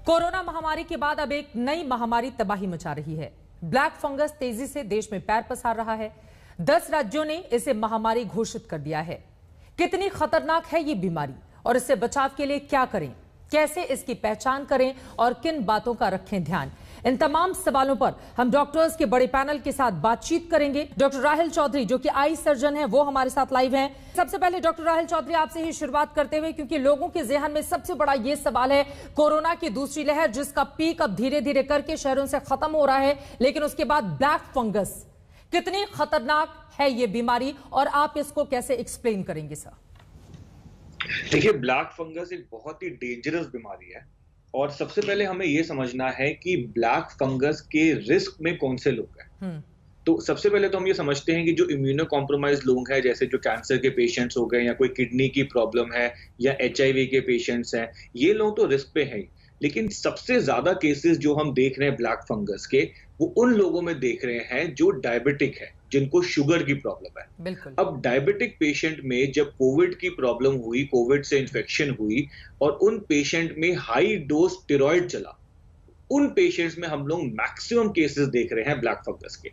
Corona महामारी के बाद अब एक नई महामारी तबाही मचा रही है। ब्लैक फंगस तेजी से देश में पैर पसार रहा है। 10 राज्यों ने इसे महामारी घोषित कर दिया है। कितनी खतरनाक है ये बीमारी और इससे बचाव के लिए क्या करें, कैसे इसकी पहचान करें और किन बातों का रखें ध्यान, इन तमाम सवालों पर हम डॉक्टर्स के बड़े पैनल के साथ बातचीत करेंगे। डॉक्टर राहिल चौधरी जो कि आई सर्जन है वो हमारे साथ लाइव हैं। सबसे पहले डॉक्टर राहिल चौधरी आपसे ही शुरुआत करते हुए, क्योंकि लोगों के ज़हन में सबसे बड़ा ये सवाल है कोरोना की दूसरी लहर जिसका पीक अब धीरे धीरे करके शहरों से खत्म हो रहा है, लेकिन उसके बाद ब्लैक फंगस, कितनी खतरनाक है ये बीमारी और आप इसको कैसे एक्सप्लेन करेंगे सर? देखिए, ब्लैक फंगस एक बहुत ही डेंजरस बीमारी है और सबसे पहले हमें यह समझना है कि ब्लैक फंगस के रिस्क में कौन से लोग हैं। तो सबसे पहले तो हम ये समझते हैं कि जो इम्यूनो कॉम्प्रोमाइज लोग हैं, जैसे जो कैंसर के पेशेंट्स हो गए या कोई किडनी की प्रॉब्लम है या HIV के पेशेंट्स हैं, ये लोग तो रिस्क पे हैं। लेकिन सबसे ज्यादा केसेस जो हम देख रहे हैं ब्लैक फंगस के, वो उन लोगों में देख रहे हैं जो डायबिटिक है, जिनको शुगर की प्रॉब्लम है। बिल्कुल। अब डायबिटिक पेशेंट में जब कोविड की प्रॉब्लम हुई, कोविड से इन्फेक्शन हुई और उन पेशेंट में हाई डोज स्टेरॉइड चला, उन पेशेंट्स में हम लोग मैक्सिमम केसेस देख रहे हैं ब्लैक फंगस के।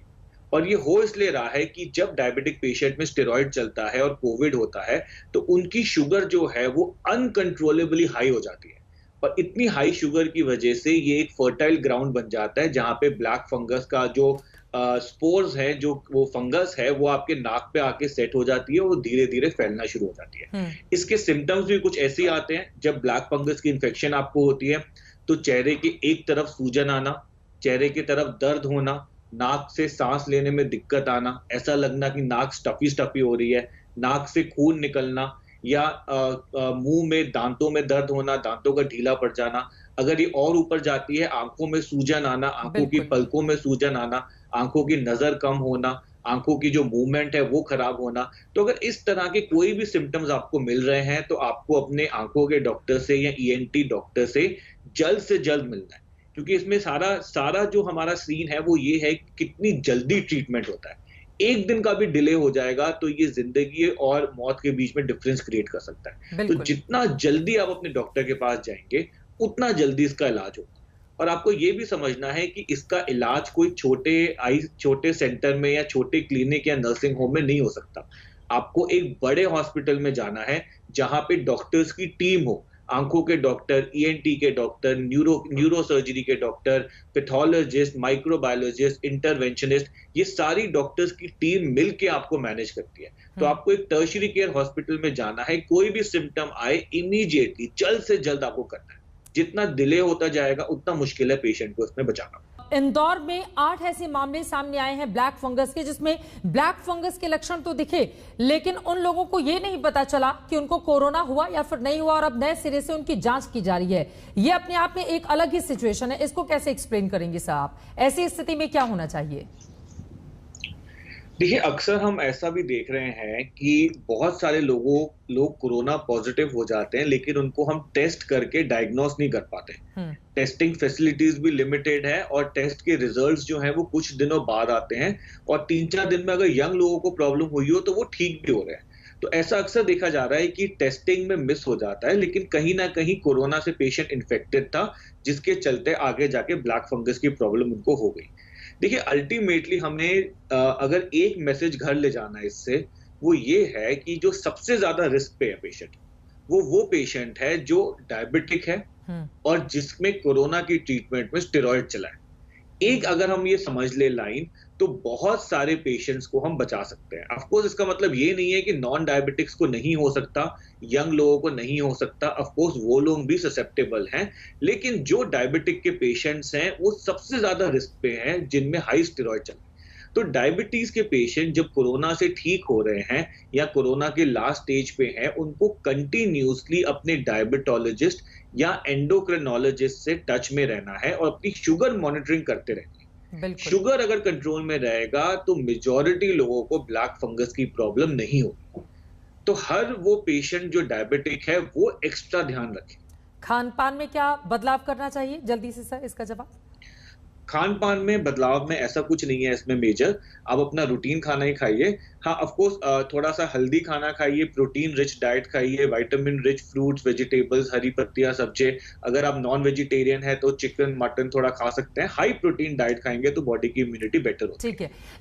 और ये हो इसलिए रहा है कि जब डायबिटिक पेशेंट में स्टेरॉइड चलता है और कोविड होता है तो उनकी शुगर जो है वो अनकंट्रोलेबली हाई हो जाती है और इतनी हाई शुगर की वजह से ये एक फर्टाइल ग्राउंड बन जाता है जहां पे ब्लैक फंगस का जो स्पोर्स है, जो वो फंगस है, वो आपके नाक पे आके सेट हो जाती है और धीरे धीरे फैलना शुरू हो जाती है। इसके सिम्टम्स भी कुछ ऐसे आते हैं। जब ब्लैक फंगस की इन्फेक्शन आपको होती है तो चेहरे के एक तरफ सूजन आना, चेहरे की तरफ दर्द होना, नाक से सांस लेने में दिक्कत आना, ऐसा लगना कि नाक स्टफी स्टफी हो रही है, नाक से खून निकलना या मुंह में दांतों में दर्द होना, दांतों का ढीला पड़ जाना। अगर ये और ऊपर जाती है, आंखों में सूजन आना, आंखों की पलकों में सूजन आना, आंखों की नजर कम होना, आंखों की जो मूवमेंट है वो खराब होना। तो अगर इस तरह के कोई भी सिम्टम्स आपको मिल रहे हैं तो आपको अपने आंखों के डॉक्टर से या ENT डॉक्टर से जल्द मिलना है, क्योंकि इसमें सारा जो हमारा सीन है वो ये है कि कितनी जल्दी ट्रीटमेंट होता है। एक दिन का भी डिले हो जाएगा तो ये जिंदगी और मौत के बीच में डिफरेंस क्रिएट कर सकता है। तो जितना जल्दी आप अपने डॉक्टर के पास जाएंगे उतना जल्दी इसका इलाज होगा। और आपको ये भी समझना है कि इसका इलाज कोई छोटे सेंटर में या छोटे क्लिनिक या नर्सिंग होम में नहीं हो सकता। आपको एक बड़े हॉस्पिटल में जाना है जहां पे डॉक्टर्स की टीम हो, आंखों के डॉक्टर, ENT के डॉक्टर, न्यूरो सर्जरी के डॉक्टर, पैथोलॉजिस्ट, माइक्रोबायोलॉजिस्ट, इंटरवेंशनिस्ट, ये सारी डॉक्टर्स की टीम मिलके आपको मैनेज करती है। तो आपको एक टर्शियरी केयर हॉस्पिटल में जाना है, कोई भी सिम्टम आए इमीडिएटली जल्द से जल्द आपको करना है। जितना डिले होता जाएगा उतना मुश्किल है पेशेंट को इसमें बचाना। इंदौर में 8 ऐसे मामले सामने आए हैं ब्लैक फंगस के, जिसमें ब्लैक फंगस के लक्षण तो दिखे, लेकिन उन लोगों को यह नहीं पता चला कि उनको कोरोना हुआ या फिर नहीं हुआ और अब नए सिरे से उनकी जांच की जा रही है। यह अपने आप में एक अलग ही सिचुएशन है। इसको कैसे एक्सप्लेन करेंगे साहब? ऐसी स्थिति में क्या होना चाहिए? देखिए, अक्सर हम ऐसा भी देख रहे हैं कि बहुत सारे लोग कोरोना पॉजिटिव हो जाते हैं, लेकिन उनको हम टेस्ट करके डायग्नोस नहीं कर पाते। टेस्टिंग फैसिलिटीज भी लिमिटेड है और टेस्ट के रिजल्ट्स जो हैं वो कुछ दिनों बाद आते हैं और 3-4 दिन में अगर यंग लोगों को प्रॉब्लम हुई हो तो वो ठीक भी हो रहे हैं। तो ऐसा अक्सर देखा जा रहा है कि टेस्टिंग में मिस हो जाता है, लेकिन कहीं ना कहीं कोरोना से पेशेंट इन्फेक्टेड था, जिसके चलते आगे जाके ब्लैक फंगस की प्रॉब्लम उनको हो गई। देखिए, अल्टीमेटली हमें अगर एक मैसेज घर ले जाना है इससे, वो ये है कि जो सबसे ज्यादा रिस्क पे है पेशेंट, वो पेशेंट है जो डायबिटिक है और जिसमें कोरोना की ट्रीटमेंट में स्टेरॉइड चला है। एक अगर हम ये समझ ले लाइन, तो बहुत सारे पेशेंट्स को हम बचा सकते हैं। ऑफ कोर्स इसका मतलब ये नहीं है कि नॉन डायबिटिक्स को नहीं हो सकता, यंग लोगों को नहीं हो सकता। ऑफ कोर्स वो लोग भी ससेप्टेबल हैं, लेकिन जो डायबिटिक के पेशेंट्स हैं वो सबसे ज्यादा रिस्क पे हैं जिनमें हाई स्टेरॉइड चल रहा है। तो डायबिटीज के पेशेंट जब कोरोना से ठीक हो रहे हैं या कोरोना के लास्ट स्टेज पे हैं, उनको कंटिन्यूसली अपने डायबिटोलॉजिस्ट या एंडोक्रिनोलॉजिस्ट से टच में रहना है और अपनी शुगर मॉनिटरिंग करते रहना है। शुगर अगर कंट्रोल में रहेगा तो मेजॉरिटी लोगों को ब्लैक फंगस की प्रॉब्लम नहीं होगी। तो हर वो पेशेंट जो डायबिटिक है वो एक्स्ट्रा ध्यान रखे। खान पान में क्या बदलाव करना चाहिए? जल्दी से सर इसका जवाब। खान पान में बदलाव में ऐसा कुछ नहीं है इसमें मेजर। आप अपना रूटीन खाना ही खाइए। हाँ, ऑफ कोर्स थोड़ा सा हेल्दी खाना खाइए, प्रोटीन रिच डाइट खाइए, विटामिन रिच फ्रूट्स, वेजिटेबल्स, हरी पत्तियां, सब्जी। अगर आप नॉन वेजिटेरियन है तो चिकन मटन थोड़ा खा सकते हैं। हाई प्रोटीन डाइट खाएंगे तो बॉडी की इम्यूनिटी बेटर होती है। ठीक है।